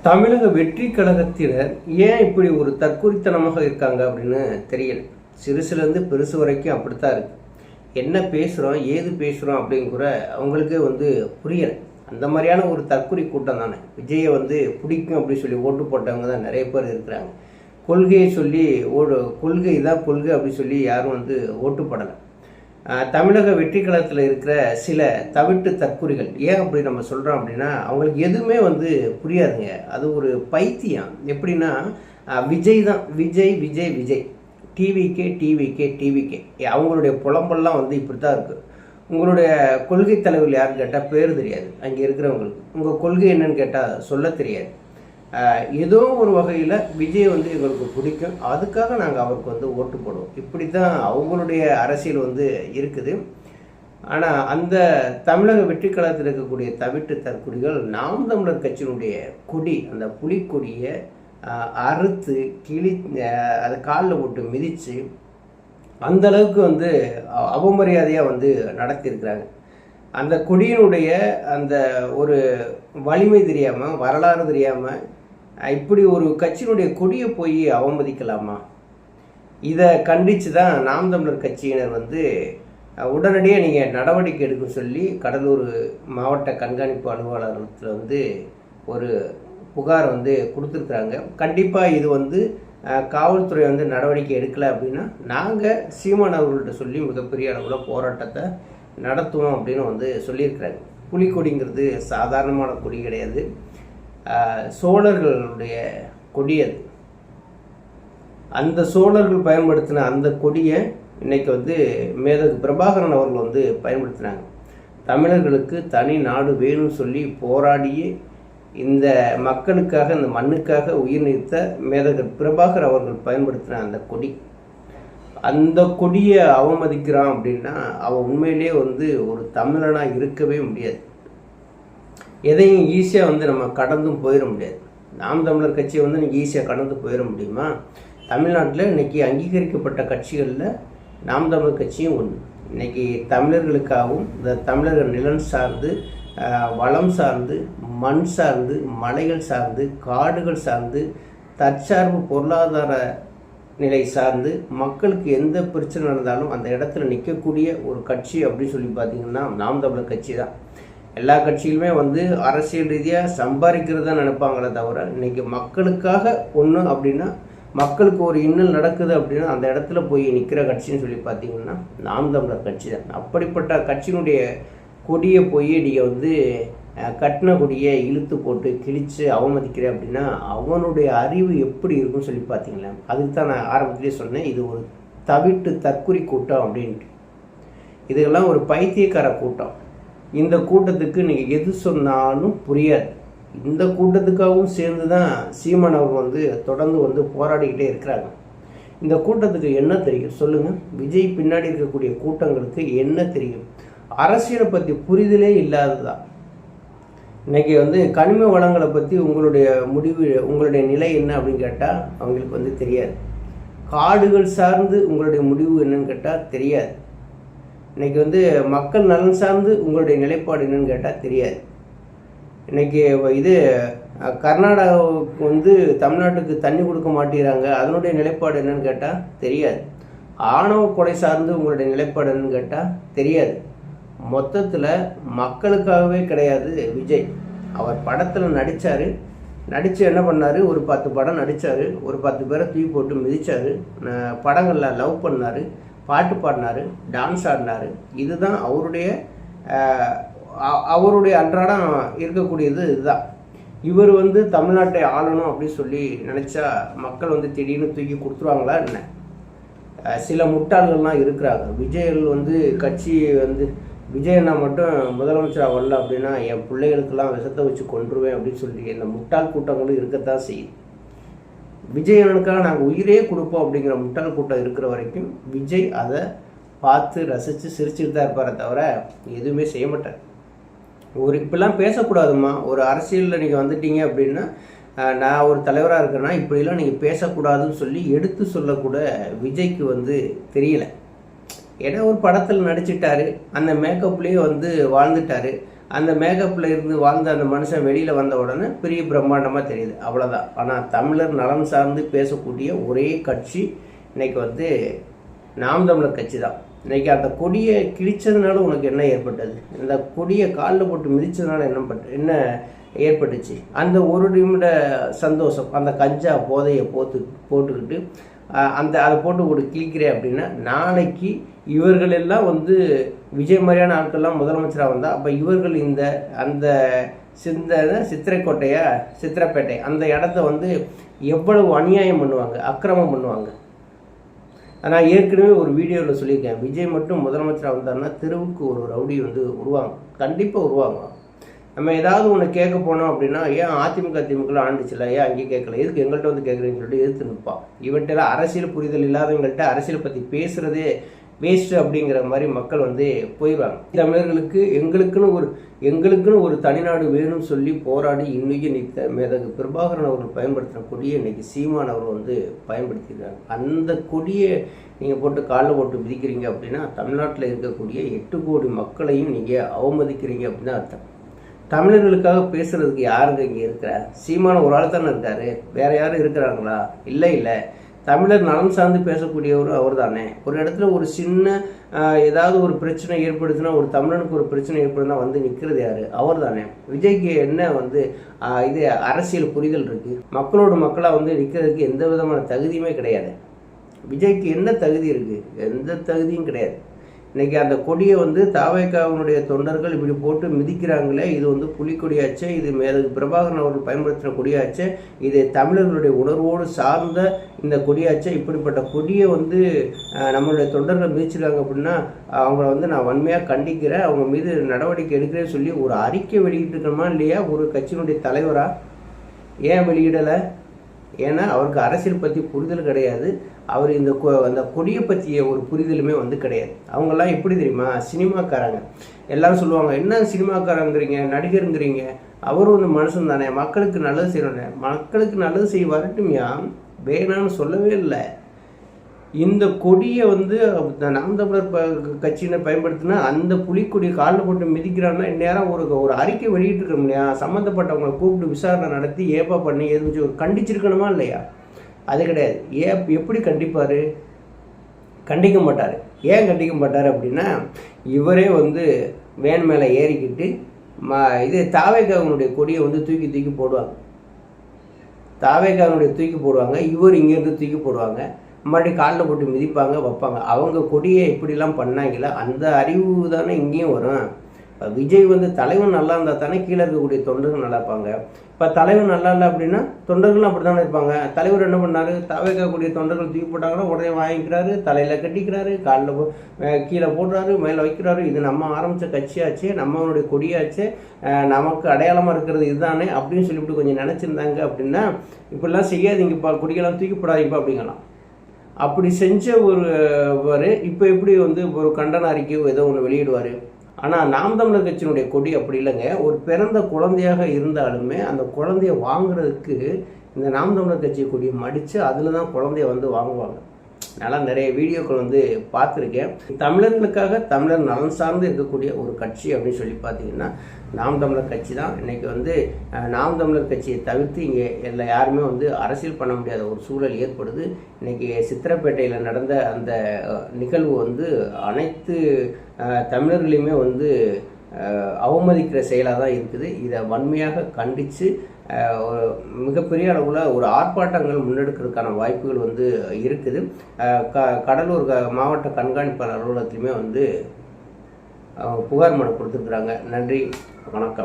தமிழக வெற்றி கழகத்தினர் ஏன் இப்படி ஒரு தற்குறித்தனமாக இருக்காங்க அப்படின்னு தெரியல. சிறுசுலேருந்து பெருசு வரைக்கும் அப்படித்தான் இருக்கு. என்ன பேசுகிறோம் ஏது பேசுகிறோம் அப்படிங்கிற அவங்களுக்கே புரியலை. அந்த மாதிரியான ஒரு தற்குறி கூட்டம் தானே. விஜயை பிடிக்கும் அப்படின்னு சொல்லி ஓட்டு போட்டவங்க தான் நிறைய பேர் இருக்கிறாங்க. கொள்கையை சொல்லி கொள்கை தான் கொள்கை அப்படின்னு சொல்லி யாரும் ஓட்டு போடலை. தமிழக வெற்றி கழகத்தில் இருக்கிற சில தவிட்டு தற்குறிகள் ஏன் அப்படி நம்ம சொல்கிறோம் அப்படின்னா, அவங்களுக்கு எதுவுமே புரியாதுங்க. அது ஒரு பைத்தியம். எப்படின்னா விஜய் தான், விஜய் விஜய் விஜய், டிவிக்கே டிவிக்கே டிவிக்கே, அவங்களுடைய புலம்பெல்லாம் இப்படி தான் இருக்குது. உங்களுடைய கொள்கை தலைவர் யாருன்னு கேட்டால் பேர் தெரியாது. அங்கே இருக்கிறவங்களுக்கு உங்கள் கொள்கை என்னன்னு கேட்டால் சொல்ல தெரியாது. ஏதோ ஒரு வகையில் விஜய் எங்களுக்கு பிடிக்கும், அதுக்காக நாங்கள் அவருக்கு ஓட்டு போடுவோம். இப்படி தான் அவங்களுடைய அரசியல் இருக்குது. ஆனால் அந்த தமிழக வெற்றி கழகத்தில் இருக்கக்கூடிய தவிட்டு தற்குறிகள் நாம் தமிழர் கட்சியினுடைய கொடி, அந்த புலிக்கொடியை அறுத்து அதை காலில் போட்டு மிதித்து அந்த அளவுக்கு அவமரியாதையாக நடத்தியிருக்கிறாங்க. அந்த கொடியினுடைய அந்த ஒரு வலிமை தெரியாமல், வரலாறு தெரியாமல் இப்படி ஒரு கட்சியினுடைய கொடியை போய் அவமதிக்கலாமா? இதை கண்டித்து தான் நாம் தமிழர் கட்சியினர் உடனடியாக நீங்கள் நடவடிக்கை எடுக்க சொல்லி கடலூர் மாவட்ட கண்காணிப்பு அலுவலகத்தில் ஒரு புகார் கொடுத்துருக்குறாங்க. கண்டிப்பாக இது காவல்துறை நடவடிக்கை எடுக்கலை அப்படின்னா நாங்கள் சீமான் அவர்கள்ட்ட சொல்லி மிகப்பெரிய அளவில் போராட்டத்தை நடத்துவோம் அப்படின்னு சொல்லியிருக்கிறாங்க. புலிக்கொடிங்கிறது சாதாரணமான கொடி கிடையாது. சோழர்களுடைய கொடி அது. அந்த சோழர்கள் பயன்படுத்தின அந்த கொடியை இன்னைக்கு மேதகு பிரபாகரன் அவர்கள் பயன்படுத்தினாங்க. தமிழர்களுக்கு தனி நாடு வேணும்னு சொல்லி போராடியே இந்த மக்களுக்காக, இந்த மண்ணுக்காக உயிர் நீத்த மேதகு பிரபாகர் அவர்கள் பயன்படுத்தின அந்த கொடி, அந்த கொடியை அவமதிக்கிறான் அப்படின்னா அவன் உண்மையிலே ஒரு தமிழனாக இருக்கவே முடியாது. எதையும் ஈஸியாக நம்ம கடந்தும் போயிட முடியாது. நாம் தமிழர் கட்சியை நீங்கள் ஈஸியாக கடந்து போயிட முடியுமா? தமிழ்நாட்டில் இன்றைக்கி அங்கீகரிக்கப்பட்ட கட்சிகளில் நாம் தமிழர் கட்சியும் ஒன்று. இன்றைக்கி தமிழர்களுக்காகவும் இந்த தமிழர்கள் நிலம் சார்ந்து, வளம் சார்ந்து, மண் சார்ந்து, மலைகள் சார்ந்து, காடுகள் சார்ந்து, தற்சார்பு பொருளாதார நிலை சார்ந்து மக்களுக்கு எந்த பிரச்சனை நடந்தாலும் அந்த இடத்துல நிற்கக்கூடிய ஒரு கட்சி அப்படின்னு சொல்லி பார்த்தீங்கன்னா நாம் தமிழர் கட்சி தான். எல்லா கட்சிகளுமே அரசியல் ரீதியாக சம்பாதிக்கிறது தான் நினைப்பாங்களே தவிர, இன்றைக்கி மக்களுக்காக ஒன்று அப்படின்னா, மக்களுக்கு ஒரு இன்னல் நடக்குது அப்படின்னா அந்த இடத்துல போய் நிற்கிற கட்சின்னு சொல்லி பார்த்தீங்கன்னா நாம் தமிழர் கட்சி தான். அப்படிப்பட்ட கட்சியினுடைய கொடியை போய் நீங்கள் கட்டின கொடியை இழுத்து போட்டு கிழித்து அவமதிக்கிறேன் அப்படின்னா அவனுடைய அறிவு எப்படி இருக்குன்னு சொல்லி பார்த்தீங்களா? அதுக்கு தான் நான் ஆரம்பத்திலே சொன்னேன், இது ஒரு தவிட்டு தற்குறி கூட்டம் அப்படின்ட்டு. இதுக்கெல்லாம் ஒரு பைத்தியக்கார கூட்டம். இந்த கூட்டத்துக்கு நீங்கள் எது சொன்னாலும் புரியாது. இந்த கூட்டத்துக்காகவும் சேர்ந்து தான் சீமான் அவர்கள் தொடர்ந்து போராடிக்கிட்டே இருக்கிறாங்க. இந்த கூட்டத்துக்கு என்ன தெரியும் சொல்லுங்கள்? விஜய் பின்னாடி இருக்கக்கூடிய கூட்டங்களுக்கு என்ன தெரியும்? அரசியலை பற்றி புரிதலே இல்லாததான். இன்றைக்கி கனிம வளங்களை பற்றி உங்களுடைய முடிவு, உங்களுடைய நிலை என்ன அப்படின்னு கேட்டால் அவங்களுக்கு தெரியாது. காடுகள் சார்ந்து உங்களுடைய முடிவு என்னன்னு கேட்டால் தெரியாது. இன்றைக்கி மக்கள் நலன் சார்ந்து உங்களுடைய நிலைப்பாடு என்னன்னு கேட்டால் தெரியாது. இன்றைக்கி இது கர்நாடகாவுக்கு தமிழ்நாட்டுக்கு தண்ணி கொடுக்க மாட்டேங்கிறாங்க, அதனுடைய நிலைப்பாடு என்னன்னு கேட்டால் தெரியாது. ஆணவ கொலை சார்ந்து உங்களுடைய நிலைப்பாடு என்னன்னு கேட்டால் தெரியாது. மொத்தத்தில் மக்களுக்காகவே கிடையாது விஜய். அவர் படத்தில் நடித்து என்ன பண்ணார்? ஒரு 10 படம் நடித்தார், ஒரு 10 பேரை தூக்கி போட்டு மிதித்தார், படங்களில் லவ் பண்ணார், பாட்டு பாடினார், டான்ஸ் ஆடினார். இதுதான் அவருடைய அன்றாடம் இருக்கக்கூடியது. இதுதான். இவர் தமிழ்நாட்டை ஆளணும் அப்படின்னு சொல்லி நினச்சா மக்கள் திடீர்னு தூக்கி கொடுத்துருவாங்களா என்ன? சில முட்டாள்கள்லாம் இருக்கிறாங்க. விஜய்கள் கட்சி விஜயண்ணா மட்டும் முதலமைச்சராக வரல அப்படின்னா என் பிள்ளைகளுக்கெல்லாம் விஷத்தை வச்சு கொன்றுவேன் அப்படின்னு சொல்லி இந்த முட்டாள் கூட்டங்களும் இருக்கத்தான் செய்யுது. விஜயனுக்காக நாங்கள் உயிரே கொடுப்போம் அப்படிங்கிற முட்டாள் கூட்டம் இருக்கிற வரைக்கும் விஜய் அதை பார்த்து ரசித்து சிரிச்சுட்டு தான் இருப்பாரே தவிர எதுவுமே செய்ய மாட்டார். இப்படிலாம் பேசக்கூடாதுமா. ஒரு அரசியலில் நீங்கள் வந்துட்டீங்க அப்படின்னா, நான் ஒரு தலைவராக இருக்கிறேன்னா இப்படிலாம் நீங்கள் பேசக்கூடாதுன்னு சொல்லி எடுத்து சொல்லக்கூட விஜய்க்கு தெரியலை. ஏன்னா ஒரு படத்தில் நடிச்சிட்டாரு, அந்த மேக்கப்லேயே வாழ்ந்துட்டாரு. அந்த மேக்கப்பில் இருந்து வாழ்ந்த அந்த மனுஷன் வெளியில் வந்த உடனே பெரிய பிரம்மாண்டமாக தெரியுது, அவ்வளோதான். ஆனால் தமிழர் நலன் சார்ந்து பேசக்கூடிய ஒரே கட்சி இன்னைக்கு வந்து நாம் தமிழர் கட்சி தான். இன்றைக்கி அந்த கொடியை கிழிச்சதுனால உனக்கு என்ன ஏற்பட்டது? இந்த கொடியை காலில் போட்டு மிதிச்சதுனால என்ன ஏற்பட்டுச்சு? அந்த ஒரு நிமிட சந்தோஷம், அந்த கஞ்சா போதையை போட்டுக்கிட்டு அதை போட்டு ஒரு கிழிக்கிறேன் அப்படின்னா, நாளைக்கு இவர்கள் எல்லாம் வந்து விஜய் மாதிரியான ஆட்கள்லாம் முதலமைச்சராக வந்தால் அப்போ இவர்கள் அந்த சித்திரப்பேட்டை அந்த இடத்த வந்து எவ்வளவு அநியாயம் பண்ணுவாங்க, அக்கிரமம் பண்ணுவாங்க. நான் ஏற்கனவே ஒரு வீடியோவில் சொல்லியிருக்கேன், விஜய் மட்டும் முதலமைச்சராக வந்தாருன்னா தெருவுக்கு ஒரு ரவுடி வந்து உருவாங்க, கண்டிப்பாக உருவாங்க. நம்ம ஏதாவது ஒன்று கேட்க போனோம் அப்படின்னா, ஏன் திமுக ஆண்டுச்சுல, ஏன் அங்கேயே கேட்கல, எதுக்கு எங்கள்கிட்ட வந்து கேட்குறீங்கன்னு சொல்லிட்டு எதிர்த்து நிற்பான். இவன்ட்டெல்லாம் அரசியல் புரிதல் இல்லாதவங்கள்ட்ட அரசியலை பற்றி பேசுகிறதே வேஸ்ட்டு அப்படிங்கிற மாதிரி மக்கள் வந்து போயிடுவாங்க. தமிழர்களுக்கு எங்களுக்குன்னு ஒரு தனிநாடு வேணும்னு சொல்லி போராடி இன்னைக்கு நிற்க மேதகு பிரபாகரன் அவர்கள் பயன்படுத்தின கொடியை இன்னைக்கு சீமான் அவர் வந்து பயன்படுத்தியிருக்காங்க. அந்த கொடியை நீங்கள் போட்டு காலில் போட்டு மிதிக்கிறீங்க அப்படின்னா தமிழ்நாட்டில் இருக்கக்கூடிய 8 கோடி மக்களையும் நீங்கள் அவமதிக்கிறீங்க அப்படின்னு அர்த்தம். தமிழர்களுக்காக பேசுறதுக்கு யாருங்க இங்கே இருக்கிறார்? சீமான ஒரு ஆள் தானே இருக்காரு, வேற யாரும் இருக்கிறாங்களா? இல்லை. தமிழர் நலம் சார்ந்து பேசக்கூடியவரும் அவர் தானே. ஒரு இடத்துல ஒரு சின்ன ஏதாவது ஒரு பிரச்சனை ஏற்படுத்தினா, ஒரு தமிழனுக்கு ஒரு பிரச்சனை ஏற்படுத்தினா வந்து நிற்கிறது யாரு? அவர் தானே. விஜய்க்கு என்ன வந்து இது அரசியல் புரிதல் இருக்கு? மக்களாக வந்து நிற்கிறதுக்கு எந்த விதமான தகுதியுமே கிடையாது. விஜய்க்கு என்ன தகுதி இருக்கு? எந்த தகுதியும் கிடையாது. இன்னைக்கு அந்த கொடியை வந்து தாவேகாவினுடைய தொண்டர்கள் இப்படி போட்டு மிதிக்கிறாங்களே, இது வந்து புலிக்கொடியாச்சே, இது மேதகு பிரபாகரன் அவர்கள் பயன்படுத்தின கொடியாச்சே, இது தமிழர்களுடைய உணர்வோடு சார்ந்த இந்த கொடியாச்சே, இப்படிப்பட்ட கொடியை வந்து நம்மளுடைய தொண்டர்கள் மிதிச்சிருக்காங்க அப்படின்னா அவங்கள வந்து நான் வன்மையாக கண்டிக்கிறேன், அவங்க மீது நடவடிக்கை எடுக்கிறேன்னு சொல்லி ஒரு அறிக்கை வெளியிட்டிருக்கணுமா இல்லையா ஒரு கட்சியினுடைய தலைவரா? ஏன் வெளியிடலை? ஏன்னா அவருக்கு அரசியல் பற்றி புரிதல் கிடையாது. அவர் அந்த கொடியை பற்றிய ஒரு புரிதலுமே வந்து கிடையாது. அவங்கெல்லாம் எப்படி தெரியுமா? சினிமாக்காரங்க. எல்லாரும் சொல்லுவாங்க, என்ன சினிமாக்காரங்கிறீங்க, நடிகருங்கிறீங்க, அவரும் வந்து மனுஷன் தானே, மக்களுக்கு நல்லது செய்யணும். மக்களுக்கு நல்லது செய்ய வரட்டுமையா, வேணான்னு சொல்லவே இல்லை. இந்த கொடியை வந்து நாம் தமிழர் கட்சியினை பயன்படுத்தினா அந்த புலிக்கொடியை காலில் போட்டு மிதிக்கிறான்னா இந்நேரம் ஒரு அறிக்கை வெளியிட்டிருக்கணும் இல்லையா? சம்மந்தப்பட்டவங்களை கூப்பிட்டு விசாரணை நடத்தி ஏப்பா பண்ணி எதுவும் கண்டிச்சிருக்கணுமா இல்லையா? அது கிடையாது. எப்படி கண்டிப்பார்? கண்டிக்க மாட்டார். ஏன் கண்டிக்க மாட்டார் அப்படின்னா, இவரே வந்து வேன் மேலே ஏறிக்கிட்டு இது தாவேகாவினுடைய கொடியை வந்து தூக்கி போடுவாங்க. தாவேகாவினுடைய தூக்கி போடுவாங்க, இவர் இங்கேருந்து தூக்கி போடுவாங்க, மறுபடியும் காலில் போட்டு மிதிப்பாங்க, வைப்பாங்க. அவங்க கொடியை இப்படிலாம் பண்ணாங்களா, அந்த அறிவு தானே இங்கேயும் வரும். இப்போ விஜய் வந்து தலைவன் நல்லா இருந்தால் தானே கீழே இருக்கக்கூடிய தொண்டர்கள் நல்லா இருப்பாங்க. இப்போ தலைவன் நல்லா இல்லை அப்படின்னா தொண்டர்களும் அப்படி தானே இருப்பாங்க. தலைவர் என்ன பண்ணார்? தவிர்க்கக்கூடிய தொண்டர்கள் தூக்கி போட்டாங்கன்னா உடனே வாங்கிக்கிறாரு, தலையில் கட்டிக்கிறாரு, காலில் கீழே போடுறாரு, மேலே வைக்கிறாரு. இது நம்ம ஆரம்பித்த கட்சியாச்சே, நம்மளுடைய கொடியாச்சே, நமக்கு அடையாளமாக இருக்கிறது இதுதானே அப்படின்னு சொல்லிவிட்டு கொஞ்சம் நினச்சிருந்தாங்க அப்படின்னா, இப்படிலாம் செய்யாதீங்கப்பா, கொடியெல்லாம் தூக்கி போடாதீங்கப்பா அப்படிங்கலாம். அப்படி செஞ்ச ஒருவர் இப்போ எப்படி வந்து ஒரு கண்டன அறிக்கையோ ஏதோ ஒன்று வெளியிடுவார்? ஆனால் நாம் தமிழர் கட்சியினுடைய கொடி அப்படி இல்லைங்க. ஒரு பிறந்த குழந்தையாக இருந்தாலுமே அந்த குழந்தைய வாங்குறதுக்கு இந்த நாம் தமிழர் கட்சி கொடியை மடித்து அதில் தான் குழந்தைய வந்து வாங்குவாங்க. நல்லா நிறைய வீடியோக்கள் வந்து பார்த்துருக்கேன். தமிழர்களுக்காக தமிழர் நலன் சார்ந்து இருக்கக்கூடிய ஒரு கட்சி அப்படின்னு சொல்லி பார்த்தீங்கன்னா நாம் தமிழர் கட்சி தான். இன்றைக்கி வந்து நாம் தமிழர் கட்சியை தவிர்த்து இங்கே யாருமே வந்து அரசியல் பண்ண முடியாத ஒரு சூழல் ஏற்படுது. இன்றைக்கி சித்திரப்பேட்டையில் நடந்த அந்த நிகழ்வு வந்து அனைத்து தமிழர்களையுமே வந்து அவமதிக்கிற செயலாக தான் இருக்குது. இதை வன்மையாக கண்டித்து மிகப்பெரிய அளவில் ஒரு ஆர்ப்பாட்டங்கள் முன்னெடுக்கிறதுக்கான வாய்ப்புகள் வந்து இருக்குது. கடலூர் மாவட்ட கண்காணிப்பாளர் அலுவலகத்திலுமே வந்து புகார் மனு கொடுத்துருக்குறாங்க. நன்றி, வணக்கம்.